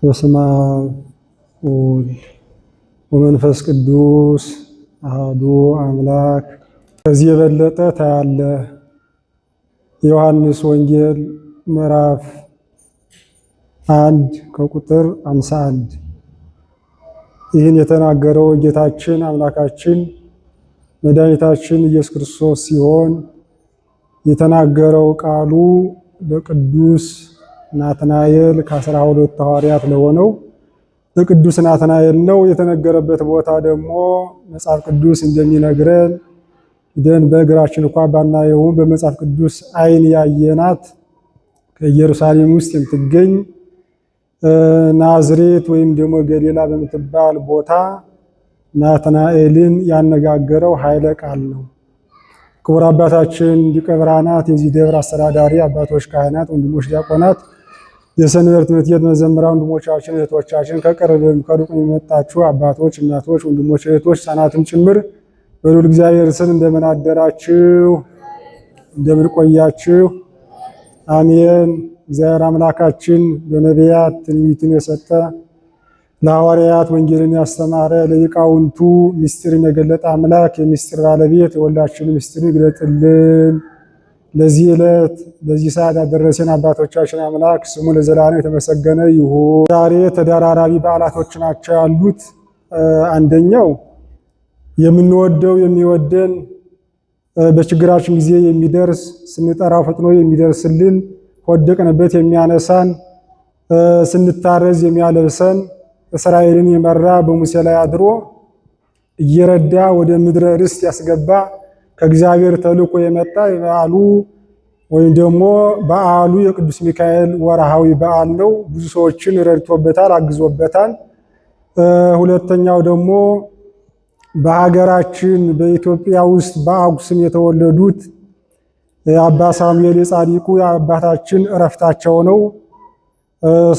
በስመ አብ ወወልድ ወመንፈስ ቅዱስ አሐዱ አምላክ። ከዚህ የበለጠ ታያለህ። የዮሐንስ ወንጌል ምዕራፍ 1 ከቁጥር 51 ይህን የተናገረው ጌታችን አምላካችን መድኃኒታችን ኢየሱስ ክርስቶስ ሲሆን የተናገረው ቃሉ ለቅዱስ ናትናኤል ከ12 ሐዋርያት ለሆነው ለቅዱስ ናትናኤል ነው። የተነገረበት ቦታ ደግሞ መጽሐፍ ቅዱስ እንደሚነግረን ደን በእግራችን እንኳን ባናየውም በመጽሐፍ ቅዱስ ዓይን ያየናት ከኢየሩሳሌም ውስጥ የምትገኝ ናዝሬት ወይም ደግሞ ገሊላ በምትባል ቦታ ናትናኤልን ያነጋገረው ኃይለ ቃል ነው። ክቡር አባታችን ሊቀ ብርሃናት የዚህ ደብር አስተዳዳሪ አባቶች፣ ካህናት፣ ወንድሞች ዲያቆናት፣ የሰንበት ትምህርት ቤት መዘምራን ወንድሞቻችን፣ እህቶቻችን ከቅርብም ከሩቅም የመጣችሁ አባቶች፣ እናቶች፣ ወንድሞች፣ እህቶች፣ ሕፃናትም ጭምር በልዑል እግዚአብሔር ስም እንደምን አደራችሁ? እንደምን ቆያችሁ? አሜን። እግዚአብሔር አምላካችን በነቢያት ትንቢትን የሰጠ ለሐዋርያት ወንጌልን ያስተማረ ለሊቃውንቱ ምስጢርን የገለጠ አምላክ የምስጢር ባለቤት የሁላችንን ምስጢር ይግለጥልን። ለዚህ ዕለት ለዚህ ሰዓት ያደረሰን አባቶቻችን አምላክ ስሙ ለዘላለም የተመሰገነ ይሁን። ዛሬ ተደራራቢ በዓላቶች ናቸው ያሉት። አንደኛው የምንወደው የሚወደን በችግራችን ጊዜ የሚደርስ ስንጠራው ፈጥኖ የሚደርስልን ወደቅንበት የሚያነሳን ስንታረዝ የሚያለብሰን እስራኤልን የመራ በሙሴ ላይ አድሮ እየረዳ ወደ ምድረ ርስት ያስገባ ከእግዚአብሔር ተልኮ የመጣ የበዓሉ ወይም ደግሞ በዓሉ የቅዱስ ሚካኤል ወርሃዊ በዓል ነው። ብዙ ሰዎችን ረድቶበታል፣ አግዞበታል። ሁለተኛው ደግሞ በሀገራችን በኢትዮጵያ ውስጥ በአጉስም የተወለዱት አባ ሳሙኤል የጻድቁ የአባታችን እረፍታቸው ነው።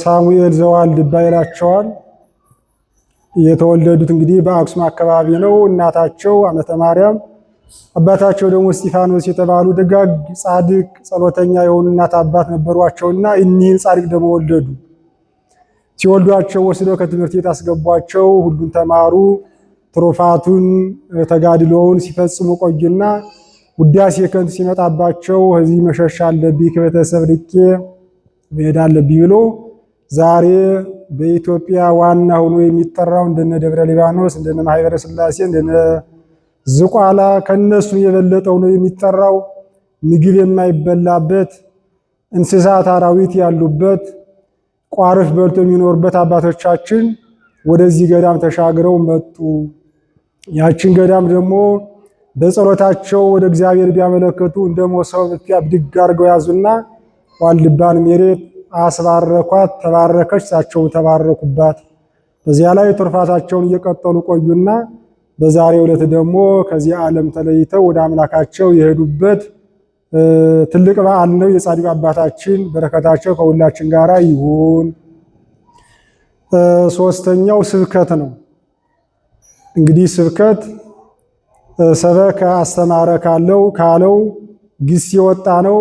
ሳሙኤል ዘዋልድባ ይላቸዋል። የተወለዱት እንግዲህ በአክሱም አካባቢ ነው። እናታቸው ዓመተ ማርያም፣ አባታቸው ደግሞ እስጢፋኖስ የተባሉ ደጋግ ጻድቅ ጸሎተኛ የሆኑ እናት አባት ነበሯቸውና እኒህን ጻድቅ ደግሞ ወለዱ። ሲወልዷቸው ወስደው ከትምህርት ቤት አስገቧቸው። ሁሉን ተማሩ። ትሩፋቱን ተጋድሎውን ሲፈጽሙ ቆዩና ውዳሴ ከንቱ ሲመጣባቸው እዚህ መሸሽ አለብኝ ከቤተሰብ ርቄ መሄድ አለብኝ ብሎ ዛሬ በኢትዮጵያ ዋና ሆኖ የሚጠራው እንደነ ደብረ ሊባኖስ እንደነ ማህበረ ሥላሴ እንደነ ዝቋላ ከነሱ የበለጠው ነው የሚጠራው። ምግብ የማይበላበት እንስሳት አራዊት ያሉበት ቋርፍ በልቶ የሚኖርበት አባቶቻችን ወደዚህ ገዳም ተሻግረው መጡ። ያችን ገዳም ደግሞ በጸሎታቸው ወደ እግዚአብሔር ቢያመለከቱ እንደ ሞሰብ ብድግ አድርገው ያዙና ዋልድባን መሬት አስባረኳት፣ ተባረከች፣ እሳቸው ተባረኩባት። በዚያ ላይ ትሩፋታቸውን እየቀጠሉ ቆዩና በዛሬው ዕለት ደግሞ ከዚህ ዓለም ተለይተው ወደ አምላካቸው የሄዱበት ትልቅ በዓል ነው። የጻድቁ አባታችን በረከታቸው ከሁላችን ጋር ይሁን። ሶስተኛው ስብከት ነው። እንግዲህ ስብከት ሰበከ አስተማረ ካለው ግስ የወጣ ነው።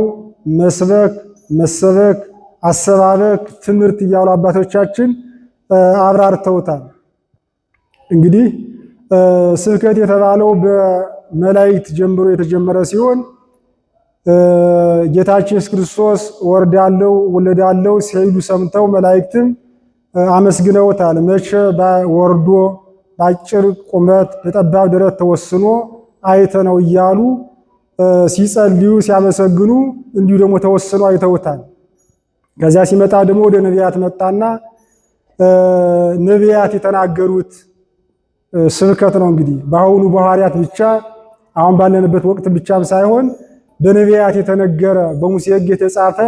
መስበክ፣ መሰበክ፣ አሰባበክ፣ ትምህርት እያሉ አባቶቻችን አብራርተውታል። እንግዲህ ስብከት የተባለው በመላእክት ጀምሮ የተጀመረ ሲሆን ጌታችን ኢየሱስ ክርስቶስ ወርዳለው ወለዳለው ሲሉ ሰምተው መላእክትም አመስግነውታል። መቼ ወርዶ በአጭር ቁመት በጠባብ ደረት ተወስኖ አይተነው እያሉ ሲጸልዩ ሲያመሰግኑ እንዲሁ ደግሞ ተወስኖ አይተውታል። ከዚያ ሲመጣ ደግሞ ወደ ነቢያት መጣና ነቢያት የተናገሩት ስብከት ነው። እንግዲህ በአሁኑ በሐዋርያት ብቻ አሁን ባለንበት ወቅት ብቻም ሳይሆን በነቢያት የተነገረ በሙሴ ሕግ የተጻፈ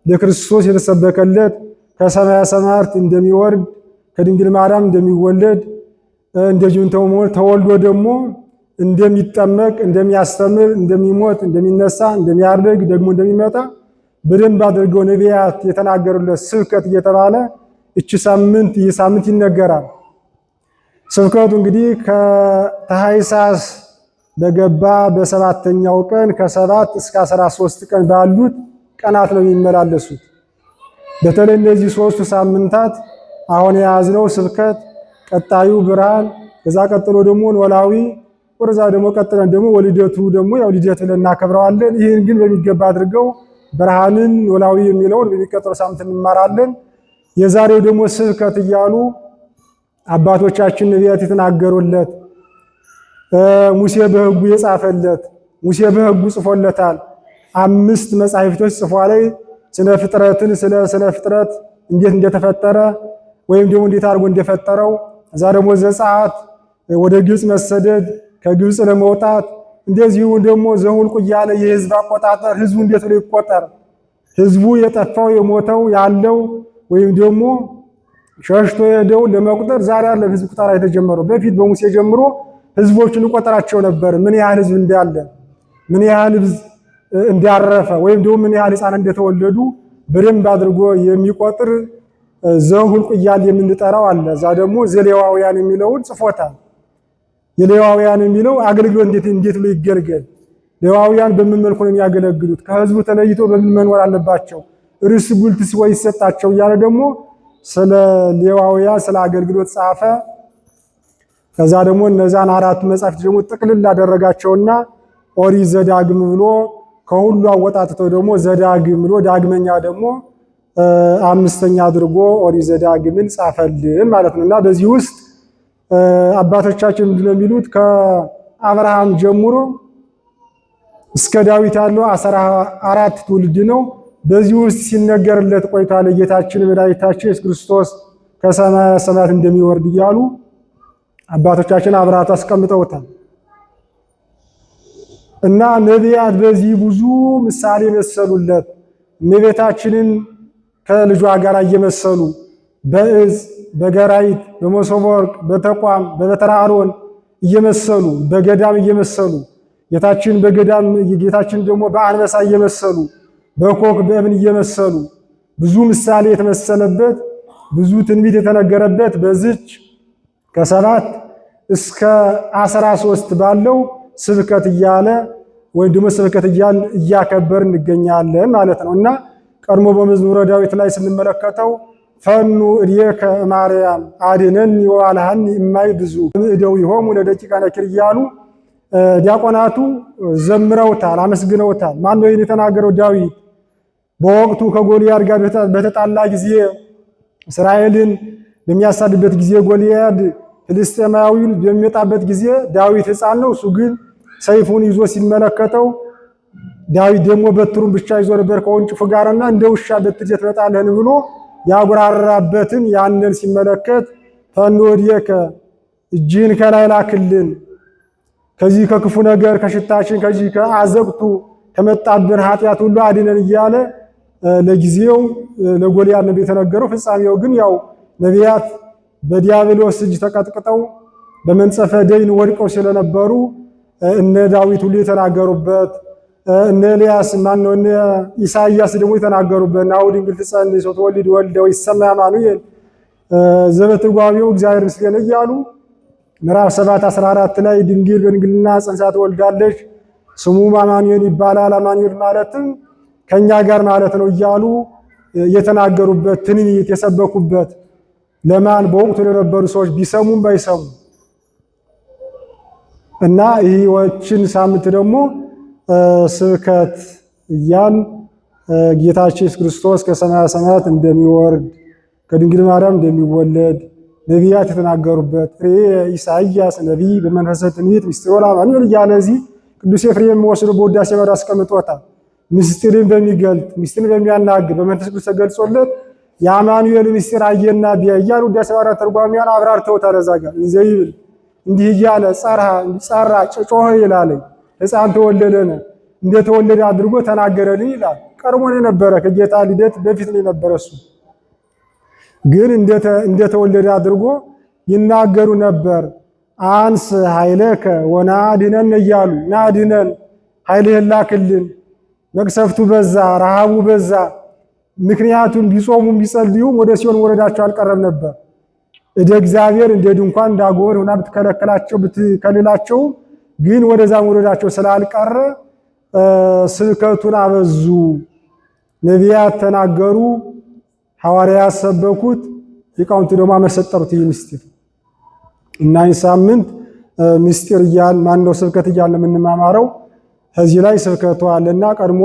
ለክርስቶስ የተሰበከለት ከሰማየ ሰማያት እንደሚወርድ ከድንግል ማርያም እንደሚወለድ እንደዚሁም ተወልዶ ደግሞ እንደሚጠመቅ እንደሚያስተምር እንደሚሞት እንደሚነሳ እንደሚያርግ ደግሞ እንደሚመጣ በደንብ አድርገው ነቢያት የተናገሩለት ስብከት እየተባለ እቺ ሳምንት ይህ ሳምንት ይነገራል። ስብከቱ እንግዲህ ከታኅሳስ በገባ በሰባተኛው ቀን ከ7 እስከ 13 ቀን ባሉት ቀናት ነው የሚመላለሱት። በተለይ እነዚህ ሶስቱ ሳምንታት አሁን የያዝነው ስብከት ቀጣዩ ብርሃን፣ ከዛ ቀጥሎ ደግሞ ኖላዊ፣ ወደዛ ደግሞ ቀጥለን ደግሞ ወልደቱ ደግሞ ያው ልደት ብለን እናከብረዋለን። ይህን ግን በሚገባ አድርገው ብርሃንን ኖላዊ የሚለውን በሚቀጥለው ሳምንት እንማራለን። የዛሬው ደግሞ ስብከት እያሉ አባቶቻችን ነቢያት የተናገሩለት ሙሴ በሕጉ የጻፈለት ሙሴ በሕጉ ጽፎለታል። 5 መጻሕፍቶች ጽፏል። ስለ ፍጥረት እንዴት እንደተፈጠረ ወይም ደግሞ እንዴት አድርጎ እንደፈጠረው፣ እዛ ደግሞ ዘጸአት ወደ ግብፅ መሰደድ፣ ከግብፅ ለመውጣት፣ እንደዚሁ ደግሞ ዘኍልቍ እያለ የሕዝብ አቆጣጠር ሕዝቡ እንዴት ብሎ ይቆጠር፣ ሕዝቡ የጠፋው የሞተው ያለው ወይም ደግሞ ሸሽቶ የሄደው ለመቁጠር ዛሬ ያለ ሕዝብ ቁጠራ የተጀመረው። በፊት በሙሴ ጀምሮ ሕዝቦችን እንቆጠራቸው ነበር። ምን ያህል ሕዝብ እንዳለ፣ ምን ያህል ሕዝብ እንዳረፈ ወይም ደግሞ ምን ያህል ሕፃናት እንደተወለዱ በደንብ አድርጎ የሚቆጥር ዘኍልቍ እያለ የምንጠራው አለ። እዛ ደግሞ ዘሌዋውያን የሚለውን ጽፎታል። የሌዋውያን የሚለው አገልግሎት እንዴት ብሎ ይገልገል፣ ሌዋውያን በምን መልኩ ነው የሚያገለግሉት፣ ከሕዝቡ ተለይቶ በምን መኖር አለባቸው፣ ርስ ጉልት ወይ ይሰጣቸው እያለ ደግሞ ስለ ሌዋውያን ስለ አገልግሎት ጻፈ። ከዛ ደግሞ እነዛን 4 መጻሕፍት ደግሞ ጥቅልል አደረጋቸውና ኦሪት ዘዳግም ብሎ ከሁሉ አወጣጥቶ ደግሞ ዘዳግም ብሎ ዳግመኛ ደግሞ 5ኛ አድርጎ ኦሪት ዘዳግምን ጻፈልን ማለት ነው። እና በዚህ ውስጥ አባቶቻችን ምንድነው የሚሉት ከአብርሃም ጀምሮ እስከ ዳዊት ያለው 14 ትውልድ ነው። በዚህ ውስጥ ሲነገርለት ቆይቷል። ጌታችን መድኃኒታችን ኢየሱስ ክርስቶስ ከሰማየ ሰማያት እንደሚወርድ እያሉ አባቶቻችን አብራርተው አስቀምጠውታል። እና ነቢያት በዚህ ብዙ ምሳሌ መሰሉለት። እመቤታችንን ከልጇ ጋር እየመሰሉ በዕፅ በገራይት በመሶበ ወርቅ በተቋም በበትረ አሮን እየመሰሉ በገዳም እየመሰሉ ጌታችን በገዳም ጌታችን ደግሞ በአንበሳ እየመሰሉ በኮክ በእብን እየመሰሉ ብዙ ምሳሌ የተመሰለበት ብዙ ትንቢት የተነገረበት በዚች ከ7 እስከ 13 ባለው ስብከት እያለ ወይም ደግሞ ስብከት እያከበር እንገኛለን ማለት ነው። እና ቀድሞ በመዝሙረ ዳዊት ላይ ስንመለከተው ፈኑ እዴከ ማርያም አድነኒ ወአልሃኒ እማይ ብዙ እደዊሆሙ ለደቂቀ ነኪር እያሉ ዲያቆናቱ ዘምረውታል፣ አመስግነውታል። ማን ነው ይህን የተናገረው? ዳዊት በወቅቱ ከጎልያድ ጋር በተጣላ ጊዜ እስራኤልን በሚያሳድበት ጊዜ ጎልያድ ፍልስጤማዊውን በሚመጣበት ጊዜ ዳዊት ሕፃን ነው። እሱ ግን ሰይፉን ይዞ ሲመለከተው ዳዊት ደግሞ በትሩን ብቻ ይዞ ነበር ከወንጭፉ ጋርና እንደ ውሻ በትር ትመጣለህን ብሎ ያጉራራበትን ያንን ሲመለከት ፈኑ እዴከ እጅህን ከላይ ላክልን ከዚህ ከክፉ ነገር ከሽታችን ከዚህ ከአዘቅቱ ከመጣብን ኃጢአት ሁሉ አድነን እያለ ለጊዜው ለጎልያድ ነበር የተነገረው። ፍጻሜው ግን ያው ነቢያት በዲያብሎስ እጅ ተቀጥቅጠው በመንጸፈ ደይን ወድቀው ስለነበሩ እነ ዳዊት ሁሉ የተናገሩበት እነ ኤልያስ ማነው እነ ኢሳይያስ ደግሞ የተናገሩበት ናሁ ድንግል ትጸንስ ወትወልድ ወልደ ወይሰምዕ አማኑኤል ዘበትርጓሜው እግዚአብሔር ይመስገን እያሉ ምዕራፍ 7:14 ላይ ድንግል በድንግልና ጸንሳ ትወልዳለች ስሙም አማኑኤል ይባላል። አማኑኤል ማለትም ከኛ ጋር ማለት ነው እያሉ የተናገሩበት ትንቢት የሰበኩበት ለማን በወቅቱ ለነበሩ ሰዎች ቢሰሙም ባይሰሙ እና ይህችን ሳምንት ደግሞ ስብከት እያል ጌታችን ኢየሱስ ክርስቶስ ከሰማየ ሰማያት እንደሚወርድ ከድንግል ማርያም እንደሚወለድ ነቢያት የተናገሩበት ኢሳይያስ ነቢይ በመንፈሰ ትንቢት ምስጢር ለአማኑኤል እያለ እዚህ ቅዱስ ኤፍሬም ወስዶ በውዳሴ ማርያም አስቀምጦታል። ምስጢርን በሚገልጥ ምስጢርን በሚያናግር በመንፈስ ቅዱስ ተገልጾለት የአማኑኤል ምስጢር አየና ቢያያል ውዳሴ ማርያም ተርጓሚያን አብራርተውታል። እዛ ጋር እንዘይብል እንዲህ እያለ ጸራ ጮኸ ይላል። ሕፃን ተወለደነ እንደተወለደ አድርጎ ተናገረልኝ ይላል። ቀድሞ ነው የነበረ ከጌታ ልደት በፊት ነው የነበረ። እሱ ግን እንደተወለደ አድርጎ ይናገሩ ነበር። አንስ ኃይለከ ወናድነን እያሉ ናድነን ኃይልህን ላክልን። መቅሰፍቱ በዛ፣ ረሃቡ በዛ። ምክንያቱም ቢጾሙም ቢጸልዩም ወደ ሲኦል ወረዳቸው አልቀረም ነበር። እደ እግዚአብሔር እንደ ድንኳን እንዳጎበር ሆና ብትከለከላቸው ብትከልላቸው ግን ወደዛም ወረዳቸው ስላልቀረ ስብከቱን አበዙ። ነቢያት ተናገሩ፣ ሐዋርያት ሰበኩት። ሊቃውንቱ ደግሞ አመሰጠሩት ይህ ምስጢር እና ይህ ሳምንት ምስጢር ማነው ስብከት እያልን የምንማማረው ከዚህ ላይ ስብከቱ አለና ቀድሞ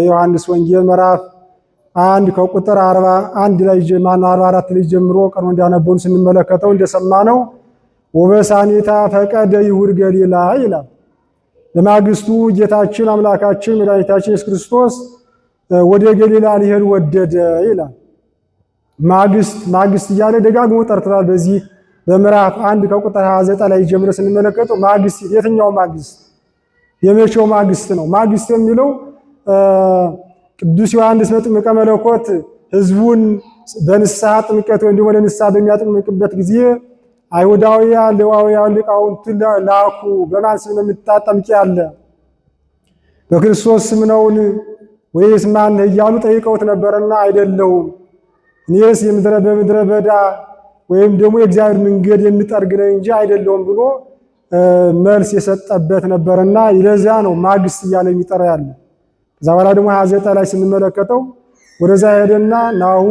ዮሐንስ ወንጌል ምዕራፍ 1 ከቁጥር 41 ላይ 44 ላይ ጀምሮ ቀድሞ እንዲያነበውን ስንመለከተው እንደሰማነው ወበሳኒታ ፈቀደ ይሁድ ገሊላ ይላል። በማግስቱ ጌታችን አምላካችን መድኃኒታችን ኢየሱስ ክርስቶስ ወደ ገሊላ ሊሄድ ወደደ ይላል። ማግስት እያለ ደጋግሞ ጠርቷል። በዚህ በምዕራፍ 1 ከቁጥር 29 ላይ ጀምሮ ስንመለከተው ማግስት የትኛው ማግስት የመቼው ማግስት ነው? ማግስት የሚለው ቅዱስ ዮሐንስ መጥምቀ መለኮት ሕዝቡን በንስሐ ጥምቀት ወይም ደግሞ ለንስሐ በሚያጠምቅበት ጊዜ አይሁዳውያን ሌዋውያን ሊቃውንት ላኩ። በማን ስም ነው የምታጠምቂ ያለ በክርስቶስ ስም ነውን ወይስ ማን እያሉ ጠይቀውት ነበርና አይደለሁም እኔስ በምድረ በዳ ወይም ደግሞ የእግዚአብሔር መንገድ የምጠርግ ነኝ እንጂ አይደለሁም ብሎ መልስ የሰጠበት ነበርና ይለዚያ ነው ማግስት እያለ የሚጠራ ያለ። ከዛ በኋላ ደግሞ 29 ላይ ስንመለከተው ወደዛ ሄደና ናሁ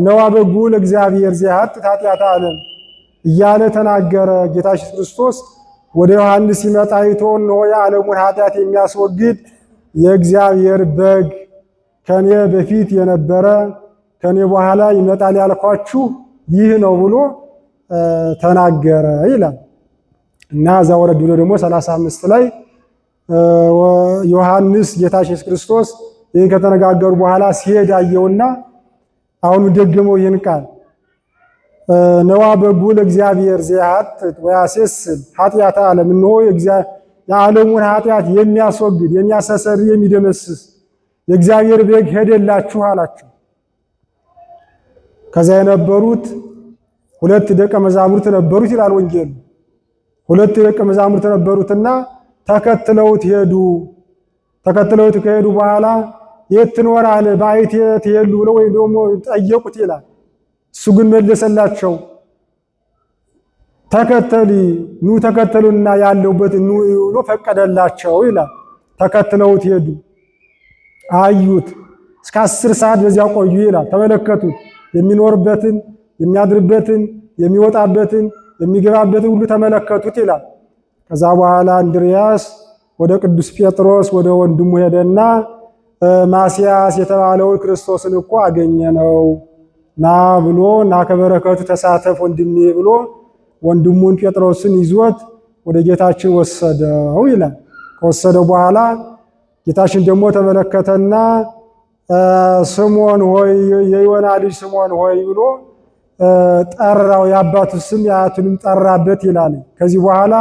ነዋ በጉ ለእግዚአብሔር ዘያሐጥጥ ኃጢአተ ዓለም እያለ ተናገረ። ጌታችን ክርስቶስ ወደ ዮሐንስ ሲመጣ አይቶ እነሆ የዓለሙን ኃጢአት የሚያስወግድ የእግዚአብሔር በግ ከኔ በፊት የነበረ ከኔ በኋላ ይመጣል ያልኳችሁ ይህ ነው ብሎ ተናገረ ይላል እና እዛ ወረድ ብሎ ደግሞ 35 ላይ ዮሐንስ ጌታችን ኢየሱስ ክርስቶስ ይህን ከተነጋገሩ በኋላ ሲሄድ አየውና አሁን ደግመው ይህን ቃል ነዋ በጉ ለእግዚአብሔር ዘያሐጥጥ ወያሴስል ኃጢአተ ዓለም እነሆ የዓለሙን ኃጢአት የሚያስወግድ የሚያስተሰርይ የሚደመስስ የእግዚአብሔር በግ ሄደላችሁ አላቸው። ከዛ የነበሩት 2 ደቀ መዛሙርት ነበሩት ይላል ወንጌሉ። 2 ደቀ መዛሙርት ነበሩትና ተከትለውት ሄዱ። ተከትለውት ከሄዱ በኋላ የት ትኖራለህ በአይቴ ትሄዱ ብለው ወይም ደግሞ ጠየቁት ይላል። እሱ ግን መለሰላቸው ኑ ተከተሉና ያለውበት ኑ ብሎ ፈቀደላቸው ይላል። ተከትለውት ሄዱ። አዩት። እስከ 10 ሰዓት በዚያ ቆዩ ይላል። ተመለከቱት። የሚኖርበትን የሚያድርበትን የሚወጣበትን የሚገባበትን ሁሉ ተመለከቱት ይላል። ከዛ በኋላ እንድርያስ ወደ ቅዱስ ጴጥሮስ ወደ ወንድሙ ሄደና ማስያስ የተባለውን ክርስቶስን እኮ አገኘነው ና ብሎ እና ከበረከቱ ተሳተፍ ወንድሜ ብሎ ወንድሙን ጴጥሮስን ይዞት ወደ ጌታችን ወሰደው ይላል። ከወሰደው በኋላ ጌታችን ደግሞ ተመለከተና ስምዖን ሆይ የዮና ልጅ ስምዖን ሆይ ብሎ ጠራው። የአባቱ ስም የአያቱንም ጠራበት ይላል። ከዚህ በኋላ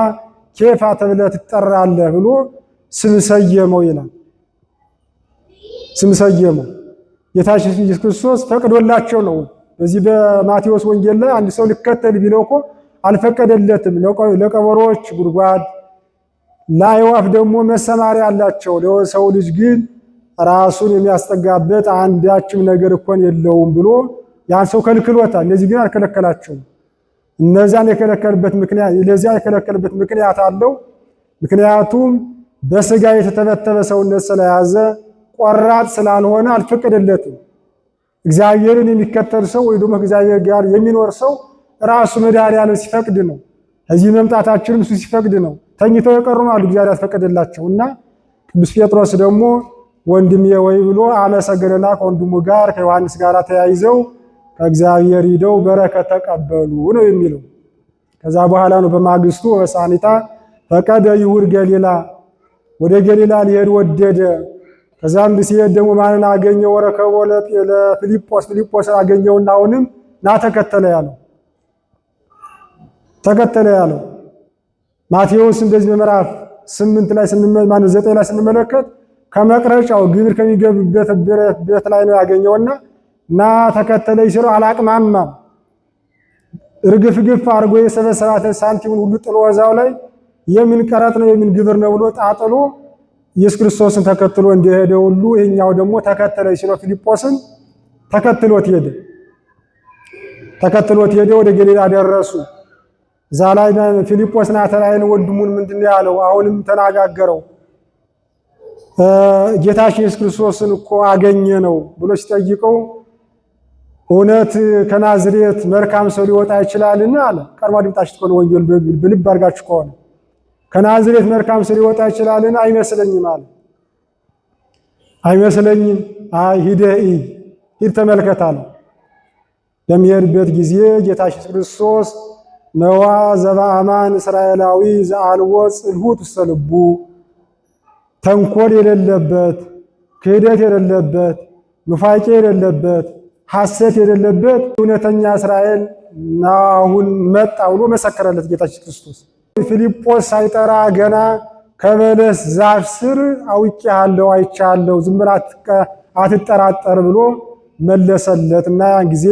ኬፋ ተብለህ ትጠራለህ ብሎ ስም ሰየመው ይላል። ስም ሰየመው። ጌታችን ኢየሱስ ክርስቶስ ፈቅዶላቸው ነው። በዚህ በማቴዎስ ወንጌል ላይ አንድ ሰው ሊከተል ቢለው እኮ አልፈቀደለትም። ለቀበሮች ጉድጓድ፣ ለአዕዋፍ ደግሞ መሰማሪያ አላቸው። ለሰው ልጅ ግን ራሱን የሚያስጠጋበት አንዳችም ነገር እንኳን የለውም ብሎ ያን ሰው ከልክሎታል። እነዚህ ግን አልከለከላቸውም። እነዚያን የከለከለበት ምክንያት አለው። ምክንያቱም በስጋ የተተበተበ ሰውነት ስለያዘ ቆራጥ ስላልሆነ አልፈቀደለትም። እግዚአብሔርን የሚከተል ሰው ወይ ደግሞ ከእግዚአብሔር ጋር የሚኖር ሰው ራሱ መድኃኒዓለም ሲፈቅድ ነው። እዚህ መምጣታችንም እሱ ሲፈቅድ ነው። ተኝተው የቀሩም አሉ እግዚአብሔር ያስፈቀደላቸውና ቅዱስ ጴጥሮስ ደግሞ ወንድሜ ወይ ብሎ አመሰገነና ከወንድሙ ጋር ከዮሐንስ ጋር ተያይዘው ከእግዚአብሔር ሂደው በረከት ተቀበሉ ነው የሚለው። ከዛ በኋላ ነው በማግስቱ ወበሳኒታ ፈቀደ ይሁድ ገሊላ ወደ ገሊላ ሊሄድ ወደደ። ከዛም ሲሄድ ደግሞ ማንን አገኘው? ወረከቦ ለፊልጶስ አገኘውና አሁንም ና ተከተለ ያለው ማቴዎስ እንደዚህ በምዕራፍ 9 ላይ ስንመለከት ከመቅረጫው ግብር ከሚገብበት ቤት ላይ ነው ያገኘውና ና ተከተለ ይስሩ አላቅማማም። እርግፍ አርጎ የሰበሰባትን ሳንቲሙን ሁሉ ጥሎ ወዛው ላይ የምን ቀረጥ ነው የምን ግብር ነው ብሎ ጣጥሎ ኢየሱስ ክርስቶስን ተከትሎ እንደሄደ ሁሉ ይሄኛው ደግሞ ተከተለ ይስሩ ፊልጶስን ተከትሎት ሄደ። ወደ ገሊላ ደረሱ። እዛ ላይ ፊልጶስ ናትናኤልን ወንድሙን ምንድነው ያለው? አሁንም ተናጋገረው። ጌታችን ኢየሱስ ክርስቶስን እኮ አገኘ ነው ብሎ ሲጠይቀው እውነት ከናዝሬት መልካም ሰው ሊወጣ ይችላልን አለ። ቀርባ ድምጣችሁት ከሆነ ወንጌል በልብ አድርጋችሁ ከሆነ ከናዝሬት መልካም ሰው ሊወጣ ይችላልን? አይመስለኝም አለ። አይመስለኝም። ሂደህ ሂድ ተመልከት አለ። በሚሄድበት ጊዜ ጌታችን ክርስቶስ ነዋ ዘበአማን እስራኤላዊ ዘአልቦ ጽልሁት ውስተ ልቡ፣ ተንኮል የሌለበት ክህደት የሌለበት ኑፋቄ የሌለበት ሐሰት የሌለበት እውነተኛ እስራኤል አሁን መጣ ብሎ መሰከረለት ጌታችን ክርስቶስ። ፊልጶስ ሳይጠራ ገና ከበለስ ዛፍ ስር አውቄሃለሁ አይቻለሁ ዝም ብለህ አትጠራጠር ብሎ መለሰለት እና ያን ጊዜ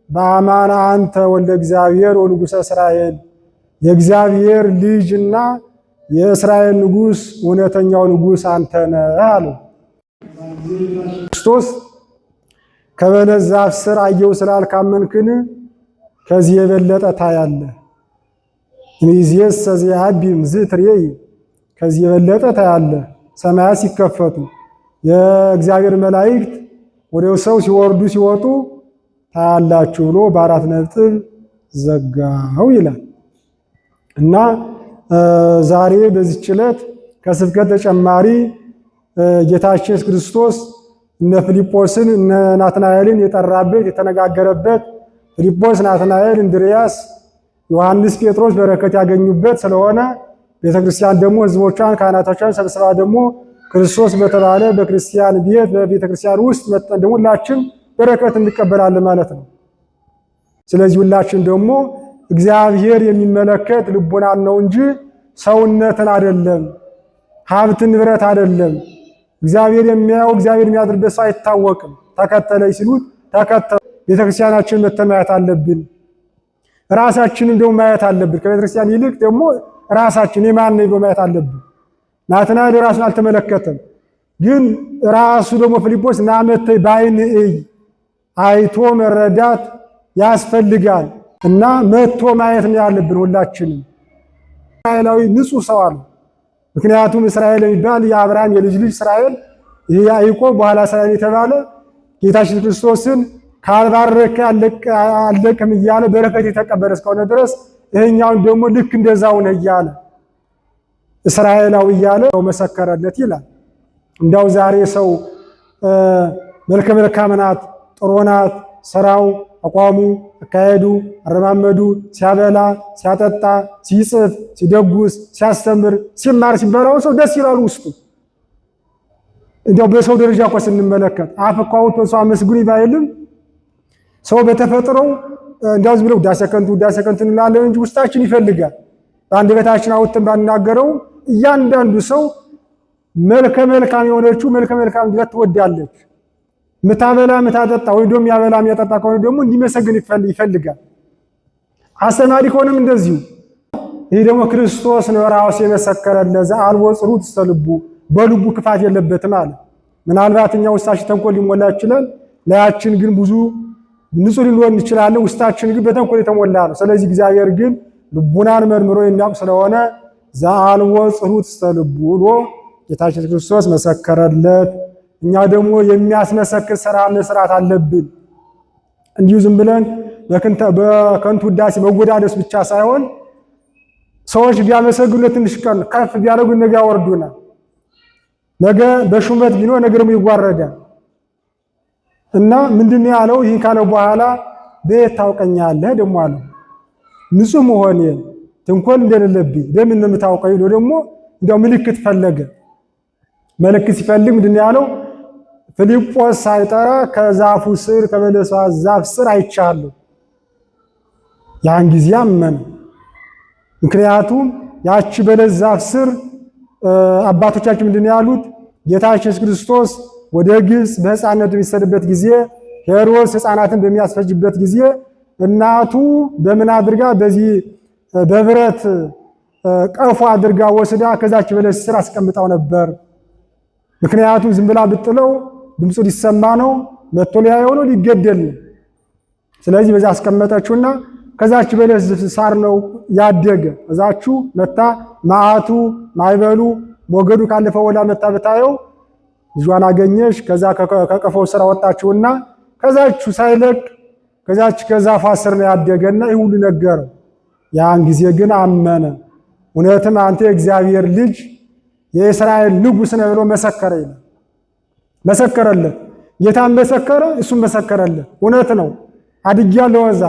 በአማን አንተ ወልደ እግዚአብሔር ወንጉሰ እስራኤል የእግዚአብሔር ልጅና የእስራኤል ንጉስ እውነተኛው ንጉስ አንተ ነህ አለው። ክርስቶስ ከበለስ ዛፍ ስር አየው ስላልካመንክን ከዚህ የበለጠ ታያለህ። ሚዚየስ ዘያቢም ዝትሬይ ከዚህ የበለጠ ታያለህ። ሰማያት ሲከፈቱ የእግዚአብሔር መላእክት ወደ ሰው ሲወርዱ ሲወጡ ታያላችሁ ብሎ በአራት ነጥብ ዘጋው ይላል እና ዛሬ በዚህች ዕለት ከስብከት ተጨማሪ ጌታችን ኢየሱስ ክርስቶስ እነ ፊልጶስን እነ ናትናኤልን የጠራበት የተነጋገረበት ፊልጶስ፣ ናትናኤል፣ እንድርያስ፣ ዮሐንስ፣ ጴጥሮስ በረከት ያገኙበት ስለሆነ ቤተክርስቲያን ደግሞ ሕዝቦቿን ካህናቶቿን ሰብስባ ደግሞ ክርስቶስ በተባለ በክርስቲያን ቤት በቤተክርስቲያን ውስጥ መጠን ደግሞ ሁላችን በረከት እንቀበላለን ማለት ነው። ስለዚህ ሁላችን ደግሞ እግዚአብሔር የሚመለከት ልቦናን ነው እንጂ ሰውነትን አይደለም፣ ሀብት ንብረት አይደለም። እግዚአብሔር የሚያየው እግዚአብሔር የሚያድርበት ሰው አይታወቅም። ተከተለኝ ሲሉት ተከተሉ። ቤተክርስቲያናችንን መተን ማየት አለብን። ራሳችንን ደግሞ ማየት አለብን። ከቤተክርስቲያን ይልቅ ደግሞ ራሳችን የማን ነው ብሎ ማየት አለብን። ናትናኤል ራሱን አልተመለከተም፣ ግን ራሱ ደግሞ ፊልጶስ ናመተይ ባይን እይ አይቶ መረዳት ያስፈልጋል እና መጥቶ ማየት ነው ያለብን ሁላችንም። እስራኤላዊ ንጹህ ሰው አለ። ምክንያቱም እስራኤል የሚባል የአብርሃም የልጅ ልጅ እስራኤል ይህ ያዕቆብ በኋላ እስራኤል የተባለ ጌታችን ክርስቶስን ካልባረከ አለቅም እያለ በረከት የተቀበለ እስከሆነ ድረስ ይሄኛውን ደግሞ ልክ እንደዛው ነው እያለ እስራኤላዊ እያለ መሰከረለት ይላል። እንዳው ዛሬ ሰው መልከ መልካም ናት፣ ጥሩ ናት፣ ስራው፣ አቋሙ፣ አካሄዱ፣ አረማመዱ፣ ሲያበላ፣ ሲያጠጣ፣ ሲጽፍ፣ ሲደጉስ፣ ሲያስተምር፣ ሲማር ሲበላው ሰው ደስ ይላል ውስጡ። እንደው በሰው ደረጃ እኮ ስንመለከት አፍ እኮ አውጥቶ ሰው አመስግኑ ባይልም ሰው በተፈጥሮው እንዳው ዝም ብሎ ውዳሴ ከንቱ እንላለን እንጂ ውስጣችን ይፈልጋል። በአንደበታችን አውጥተን ባናገረው እያንዳንዱ ሰው መልከ መልካም የሆነችው መልከ መልካም እንዲለት ትወዳለች። ምታበላ ምታጠጣ ወይ ደግሞ ያበላ የሚያጠጣ ከሆነ ደግሞ እንዲመሰግን ይፈልጋል። አስተማሪ ከሆነም እንደዚሁ። ይህ ደግሞ ክርስቶስ ነው ራሱ የመሰከረለት ዘአልቦ ጽሩት ውስተ ልቡ፣ በልቡ ክፋት የለበትም አለ። ምናልባት እኛ ውስጣችን ተንኮል ሊሞላ ይችላል፣ ላያችን ግን ብዙ ንጹህ ልንሆን እንችላለን። ውስጣችን ግን በተንኮል የተሞላ ነው። ስለዚህ እግዚአብሔር ግን ልቡናን መርምሮ የሚያውቅ ስለሆነ ዘአልቦ ጽሩት ውስተ ልቡ ብሎ ጌታችን ክርስቶስ መሰከረለት። እኛ ደግሞ የሚያስመሰክር ስራ መስራት አለብን። እንዲሁ ዝም ብለን በከንቱ ውዳሴ መጎዳደስ ብቻ ሳይሆን ሰዎች ቢያመሰግኑለት ትንሽ ቀን ከፍ ቢያደርጉ ነገ ያወርዱናል። ነገ በሹመት ቢኖር ነገ ደግሞ ይዋረዳል እና ምንድነው ያለው? ይህን ካለው በኋላ በየት ታውቀኛለህ ደግሞ አለው። ንጹህ መሆኔን ተንኮል እንደሌለብኝ በምን ነው የምታውቀው? ይሎ ደግሞ እንደው ምልክት ፈለገ። ምልክት ሲፈልግ ምንድነው ያለው? ፊልጶስ ሳይጠራ ከዛፉ ስር ከበለሷ ዛፍ ስር አይቻለሁ። ያን ጊዜ አመነ። ምክንያቱም ያቺ በለስ ዛፍ ስር አባቶቻችን ምንድነው ያሉት? ጌታችን ክርስቶስ ወደ ግብፅ በሕፃንነቱ የሚሰደበት ጊዜ ሄሮድስ ሕፃናትን በሚያስፈጅበት ጊዜ እናቱ በምን አድርጋ በዚህ በብረት ቀፎ አድርጋ ወስዳ ከዛች በለስ ስር አስቀምጣው ነበር። ምክንያቱም ዝም ብላ ብጥለው ድምፁ ሊሰማ ነው፣ መጥቶ ሊያየው ነው፣ ሊገደል ነው። ስለዚህ በዛ አስቀመጠችውና ከዛች በለስ ሳር ነው ያደገ። እዛችሁ መታ ማአቱ ማይበሉ ሞገዱ ካለፈ ወላ መታ ብታየው ልጇን አገኘሽ። ከዛ ከቀፎው ስራ ወጣችውና ከዛችሁ ሳይለቅ ከዛፏ ስር ነው ያደገና ይህ ሁሉ ነገረው። ያን ጊዜ ግን አመነ። እውነትም አንተ የእግዚአብሔር ልጅ የእስራኤል ንጉሥ ነህ ብሎ መሰከረ ይላል። መሰከረለት። ጌታን መሰከረ፣ እሱም መሰከረለት። እውነት ነው አድጌያለሁ። እዛ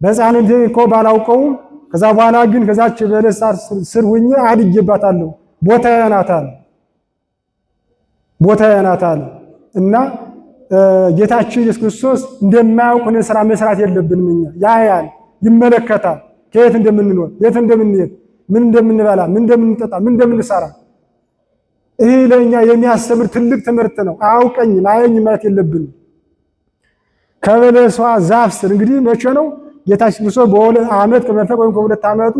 በሕፃንነቴ እኮ ባላውቀውም ከዛ በኋላ ግን ከዛች በለስ ስር ሁኜ አድጌባታለሁ። ቦታዬ ናት አለ። ቦታዬ ናት አለ እና ጌታችን ኢየሱስ ክርስቶስ እንደማያውቁን ስራ መስራት የለብንም። እኛ ያያል፣ ይመለከታል። ከየት እንደምንኖር፣ የት እንደምንሄድ፣ ምን እንደምንበላ፣ ምን እንደምንጠጣ፣ ምን እንደምንሰራ ይሄ ለኛ የሚያስተምር ትልቅ ትምህርት ነው። አያውቀኝ ማየኝ ማለት የለብንም። ከበለሷ ዛፍ ስር እንግዲህ መቼ ነው ጌታችን ክርስቶስ በሁለት ዓመት ከመንፈቅ ወይም ከሁለት ዓመቱ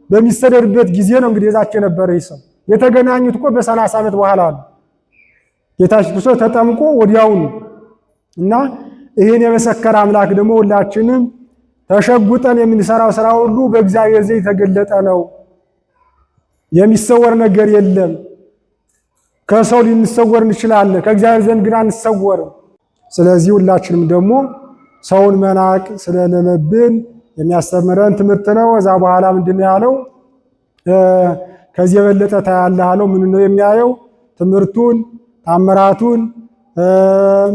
በሚሰደድበት ጊዜ ነው እንግዲህ የዛች የነበረ ይሰው የተገናኙት እኮ በ30 ዓመት በኋላ ነው። ጌታችን ክርስቶስ ተጠምቆ ወዲያውኑ እና ይሄን የመሰከረ አምላክ ደግሞ ሁላችንም ተሸጉጠን የምንሰራው ስራ ሁሉ በእግዚአብሔር ዘንድ የተገለጠ ነው። የሚሰወር ነገር የለም። ከሰው ልንሰወር እንችላለን፣ ከእግዚአብሔር ዘንድ ግን አንሰወርም። ስለዚህ ሁላችንም ደግሞ ሰውን መናቅ ስለሌለብን የሚያስተምረን ትምህርት ነው። እዛ በኋላ ምንድነው ያለው? ከዚህ የበለጠ ታያለህ አለው። ምን ነው የሚያየው? ትምህርቱን፣ ታምራቱን።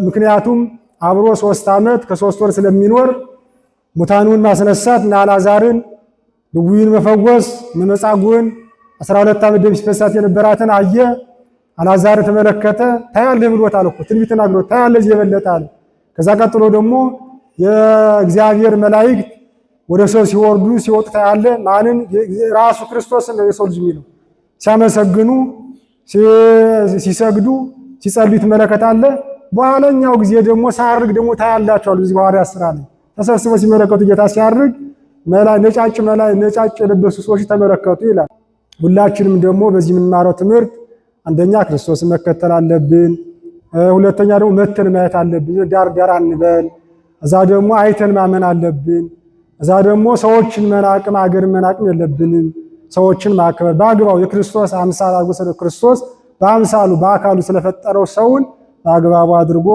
ምክንያቱም አብሮ 3 ዓመት ከ3 ወር ስለሚኖር ሙታኑን ማስነሳት እና አልዓዛርን ድውዩን መፈወስ መጻጉዕን 12 ዓመት ደም ሲፈሳት የነበራትን አየ። አልዓዛር ተመለከተ። ታያለህ ብሎታል እኮ ትንቢት ተናግሮት ታያለህ እዚህ የበለጠ አለ። ከዛ ቀጥሎ ደግሞ የእግዚአብሔር መላእክት ወደ ሰው ሲወርዱ ሲወጡ ታያለህ። ማንን? ራሱ ክርስቶስን ነው የሰው ልጅ የሚለው። ሲያመሰግኑ ሲሰግዱ ሲጸልዩ ትመለከታለህ። በኋለኛው ጊዜ ደግሞ ሳርግ ደግሞ ታያላቸዋል። እዚህ ሐዋርያት ሥራ ላይ ተሰብስበው ሲመለከቱ ጌታ ሲያርግ ነጫጭ የለበሱ ሰዎች ተመለከቱ ይላል። ሁላችንም ደግሞ በዚህ የምንማረው ትምህርት አንደኛ ክርስቶስን መከተል አለብን። ሁለተኛ ደግሞ መተን ማየት አለብን። ዳር ዳር አንበል። እዛ ደግሞ አይተን ማመን አለብን። እዛ ደግሞ ሰዎችን መናቅም አገርን መናቅም የለብንም። ሰዎችን ማክበር በአግባቡ የክርስቶስ አምሳል አድርጎ ስለ ክርስቶስ በአምሳሉ በአካሉ ስለፈጠረው ሰውን በአግባቡ አድርጎ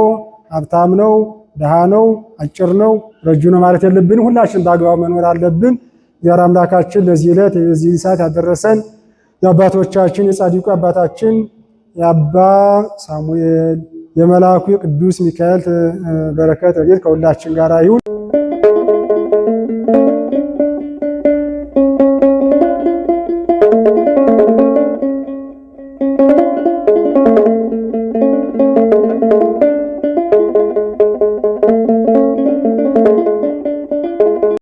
ሀብታም ነው፣ ድሃ ነው፣ አጭር ነው፣ ረጅም ነው ማለት የለብንም። ሁላችን በአግባቡ መኖር አለብን። እግዚአብሔር አምላካችን ለዚህ ዕለት ለዚህ ሰዓት ያደረሰን የአባቶቻችን የጻድቁ አባታችን የአባ ሳሙኤል የመልአኩ የቅዱስ ሚካኤል በረከት ረድኤት ከሁላችን ጋር ይሁን።